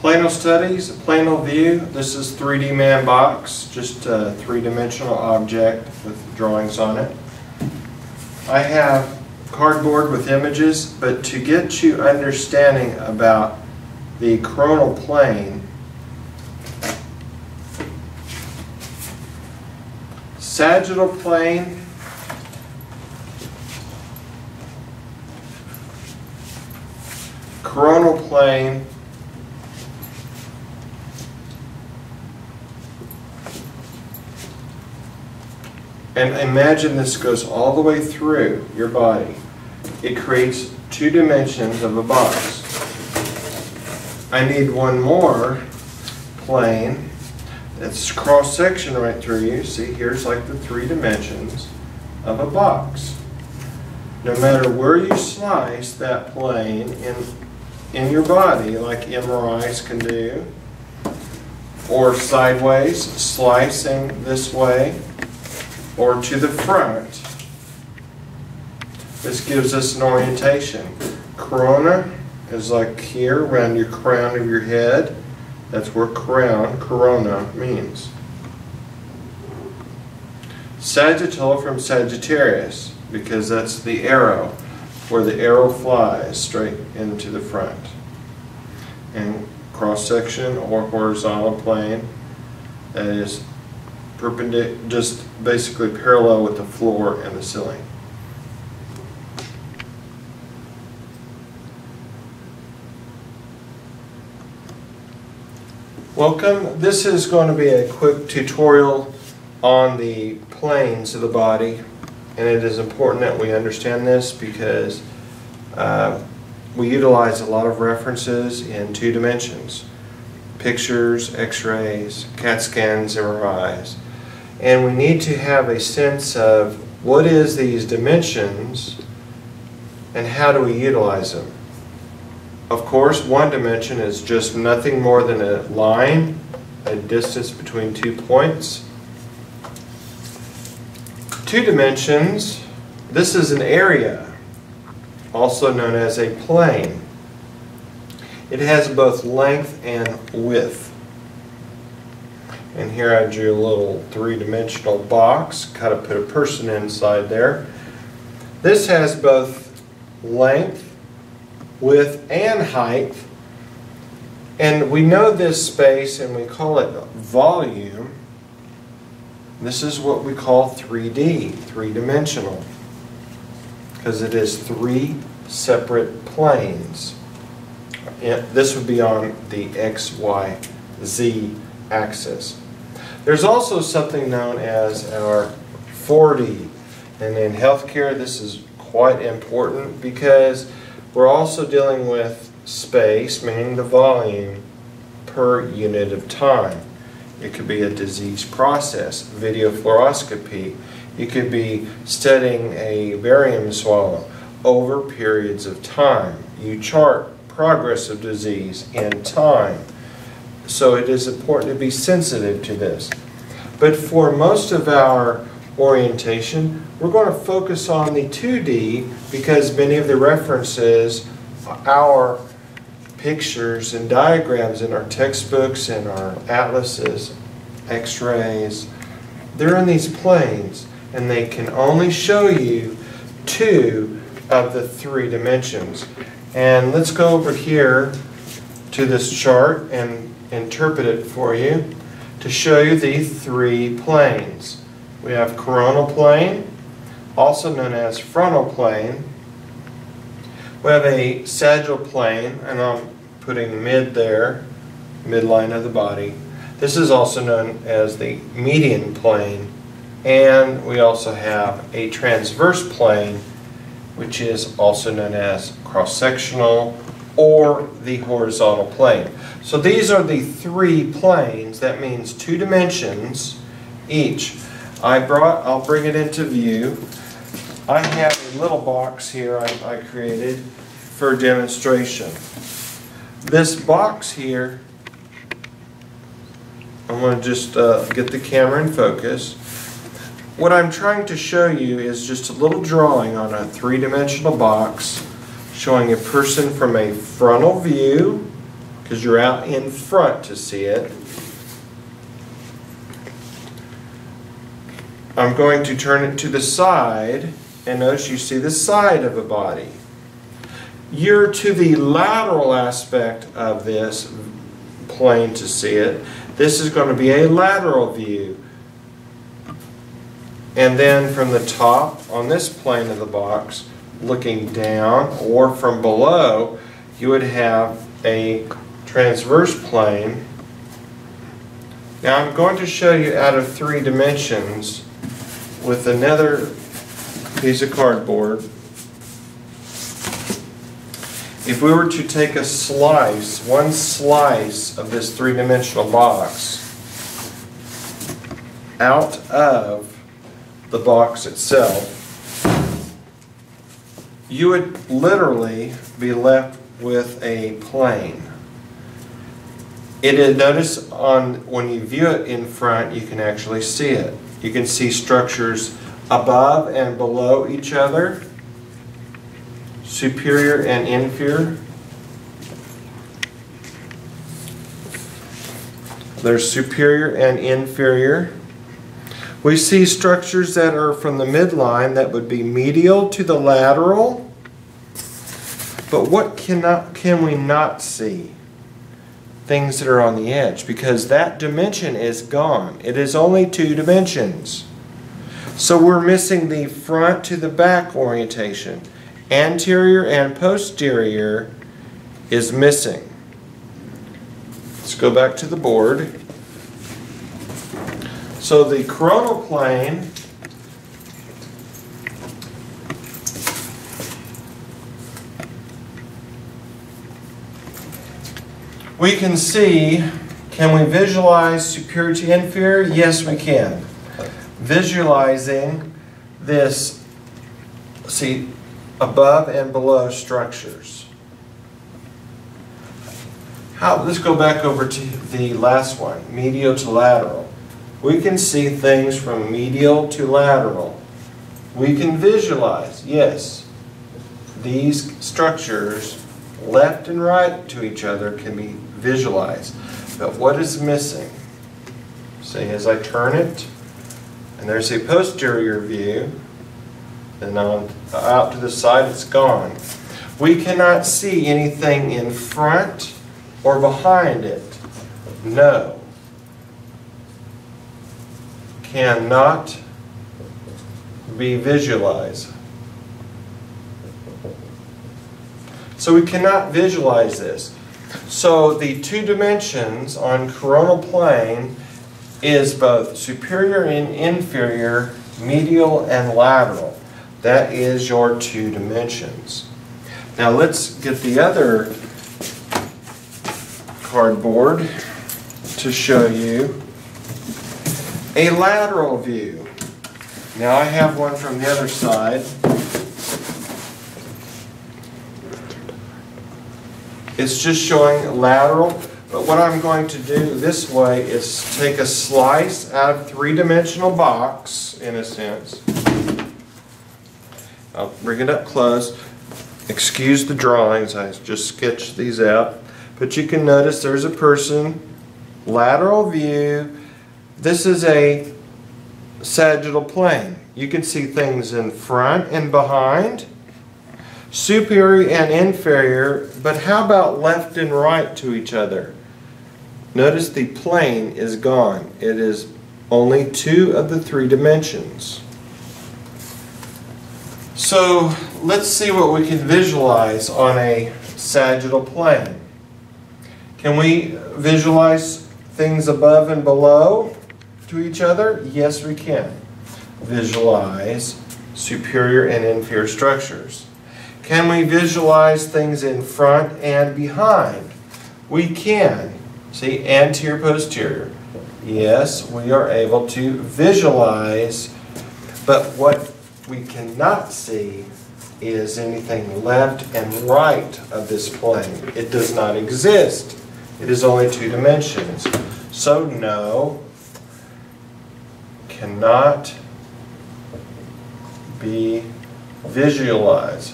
Planal studies, planal view. This is 3D man box, just a three-dimensional object with drawings on it. I have cardboard with images, but to get you understanding about the coronal plane, sagittal plane, coronal plane, and imagine this goes all the way through your body. It creates 2 dimensions of a box. I need one more plane that's cross-section right through you. See, here's like the 3 dimensions of a box. No matter where you slice that plane in your body, like MRIs can do, or sideways, slicing this way, or to the front. This gives us an orientation. Corona is like here around your crown of your head. That's where corona means. Sagittal from Sagittarius, because that's the arrow, where the arrow flies straight into the front. And cross-section or horizontal plane, that is perpendicular, just basically parallel with the floor and the ceiling. Welcome. This is going to be a quick tutorial on the planes of the body, and it is important that we understand this because we utilize a lot of references in 2 dimensions: pictures, x-rays, CAT scans, MRIs. And we need to have a sense of what is these dimensions and how do we utilize them. Of course, 1 dimension is just nothing more than a line, a distance between 2 points. 2 dimensions, this is an area, also known as a plane. It has both length and width. And here I drew a little 3-dimensional box, kind of put a person inside there. This has both length, width, and height. And we know this space and we call it volume. This is what we call 3D, 3-dimensional, because it is 3 separate planes. This would be on the X, Y, Z axis. There's also something known as our 4D, and in healthcare this is quite important because we're also dealing with space, meaning the volume per unit of time. It could be a disease process, video fluoroscopy. You could be studying a barium swallow over periods of time. You chart progress of disease in time. So it is important to be sensitive to this. But for most of our orientation, we're going to focus on the 2D because many of the references, our pictures and diagrams in our textbooks and our atlases, x-rays, they're in these planes and they can only show you 2 of the 3 dimensions. And let's go over here to this chart and interpret it for you to show you the 3 planes. We have coronal plane, also known as frontal plane. We have a sagittal plane, and I'm putting mid there, midline of the body. This is also known as the median plane, and we also have a transverse plane, which is also known as cross-sectional or the horizontal plane. So these are the 3 planes. That means 2 dimensions each. I'll bring it into view. I have a little box here I created for demonstration. This box here, I'm going to just get the camera in focus. What I'm trying to show you is just a little drawing on a 3-dimensional box showing a person from a frontal view, because you're out in front to see it. I'm going to turn it to the side, and notice you see the side of a body. You're to the lateral aspect of this plane to see it. This is going to be a lateral view. And then from the top on this plane of the box, looking down or from below, you would have a transverse plane. Now I'm going to show you out of 3 dimensions with another piece of cardboard. If we were to take a slice, one slice of this 3-dimensional box out of the box itself, you would literally be left with a plane. Notice when you view it in front, you can actually see it. You can see structures above and below each other, superior and inferior. There's superior and inferior. We see structures that are from the midline that would be medial to the lateral. But what can we not see? Things that are on the edge, because that dimension is gone. It is only 2 dimensions. So we're missing the front to the back orientation. Anterior and posterior is missing. Let's go back to the board. So the coronal plane we can see, can we visualize superior to inferior? Yes, we can. Visualizing this, see, above and below structures. Let's go back over to the last one, medial to lateral. We can see things from medial to lateral. We can visualize, yes, these structures left and right to each other can be visualized. But what is missing? See, as I turn it, and there's a posterior view, and out to the side it's gone. We cannot see anything in front or behind it. No. Cannot be visualized. So we cannot visualize this. So the 2 dimensions on coronal plane is both superior and inferior, medial and lateral. That is your 2 dimensions. Now let's get the other cardboard to show you a lateral view. Now I have one from the other side. It's just showing lateral, but what I'm going to do this way is take a slice out of 3-dimensional box, in a sense. I'll bring it up close. Excuse the drawings, I just sketched these out. But you can notice there's a person, lateral view. This is a sagittal plane. You can see things in front and behind, superior and inferior, but how about left and right to each other? Notice the plane is gone. It is only 2 of the 3 dimensions. So let's see what we can visualize on a sagittal plane. Can we visualize things above and below to each other? Yes, we can. Visualize superior and inferior structures. Can we visualize things in front and behind? We can. See, anterior, posterior. Yes, we are able to visualize, but what we cannot see is anything left and right of this plane. It does not exist. It is only 2 dimensions. So no, cannot be visualized.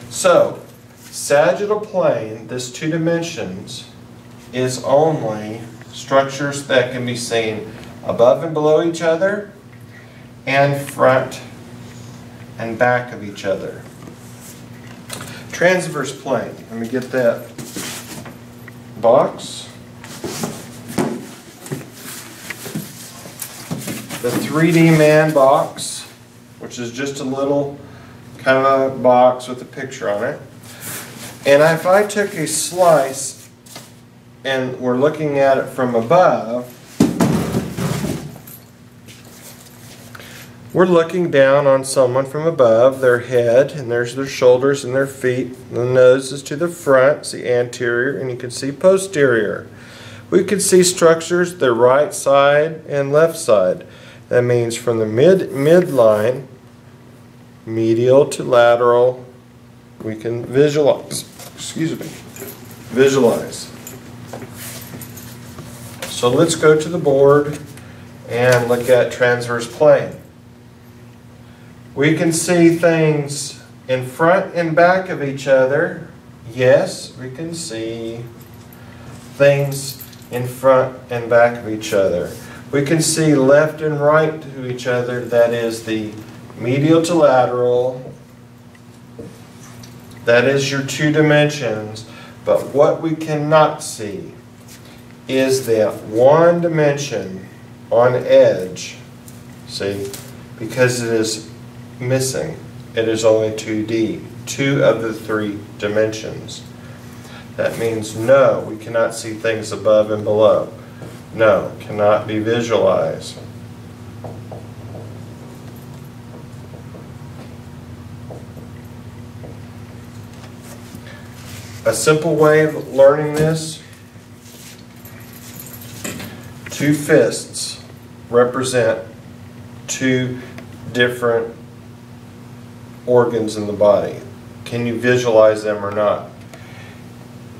So, Sagittal plane, this 2 dimensions, is only structures that can be seen above and below each other and front and back of each other. Transverse plane, let me get that box. The 3D man box, which is just a little kind of a box with a picture on it. And if I took a slice and we're looking at it from above, we're looking down on someone from above, their head, and there's their shoulders and their feet. The nose is to the front, see anterior, and you can see posterior. We can see structures, the right side and left side. That means from the midline, medial to lateral, we can visualize. Visualize. So let's go to the board and look at transverse plane. We can see things in front and back of each other. Yes, we can see things in front and back of each other. We can see left and right to each other. That is the medial to lateral. That is your 2 dimensions. But what we cannot see is that 1 dimension on edge. See? Because it is missing. It is only 2D. 2 of the 3 dimensions. That means no, we cannot see things above and below. No, cannot be visualized. A simple way of learning this, 2 fists represent 2 different organs in the body. Can you visualize them or not?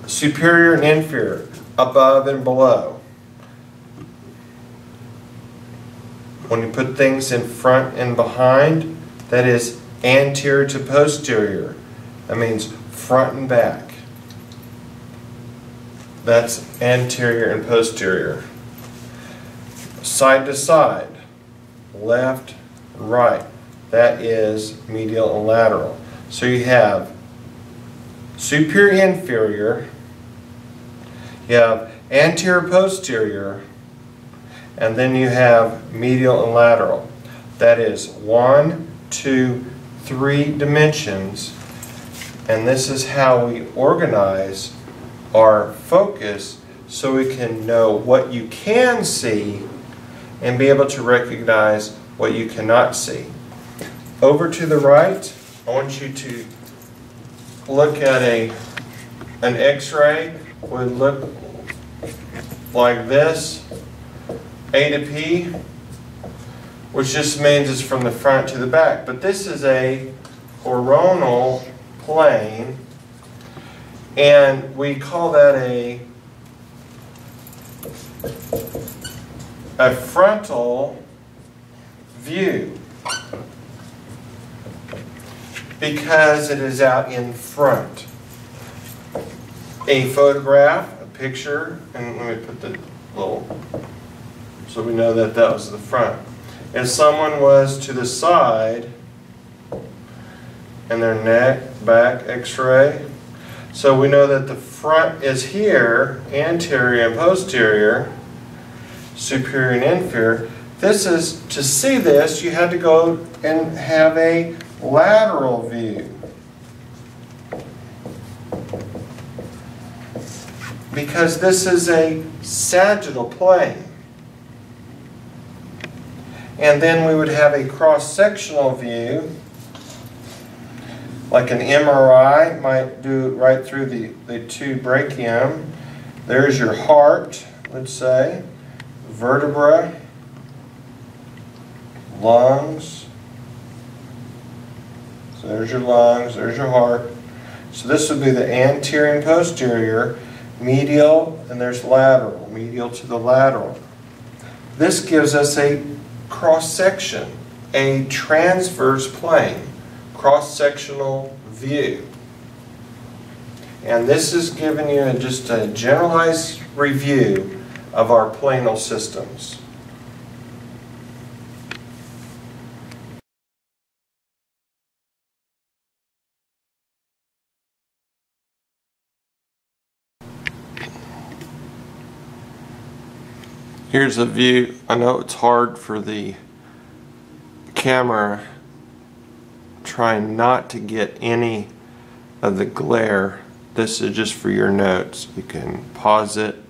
Superior and inferior, above and below. When you put things in front and behind, that is anterior to posterior. That means front and back. That's anterior and posterior. Side to side, left, right. That is medial and lateral. So you have superior, inferior, you have anterior, posterior, and then you have medial and lateral. That is 1, 2, 3 dimensions, and this is how we organize our focus so we can know what you can see and be able to recognize what you cannot see. Over to the right, I want you to look at an X-ray. Would look like this, A to P, which just means it's from the front to the back. But this is a coronal plane, and we call that a frontal view because it is out in front. A photograph, a picture, and let me put the little, so we know that that was the front. If someone was to the side, and their neck, back, X-ray, so we know that the front is here, anterior and posterior, superior and inferior. This is, to see this, you had to go and have a lateral view. Because this is a sagittal plane. And then we would have a cross-sectional view, like an MRI might do right through the 2 brachium. There's your heart, let's say, vertebra, lungs. So there's your lungs, there's your heart. So this would be the anterior and posterior, medial, and there's lateral, medial to the lateral. This gives us a cross-section, a transverse plane, cross-sectional view. And this is giving you just a generalized review of our planal systems. Here's a view. I know it's hard for the camera, trying not to get any of the glare. This is just for your notes. You can pause it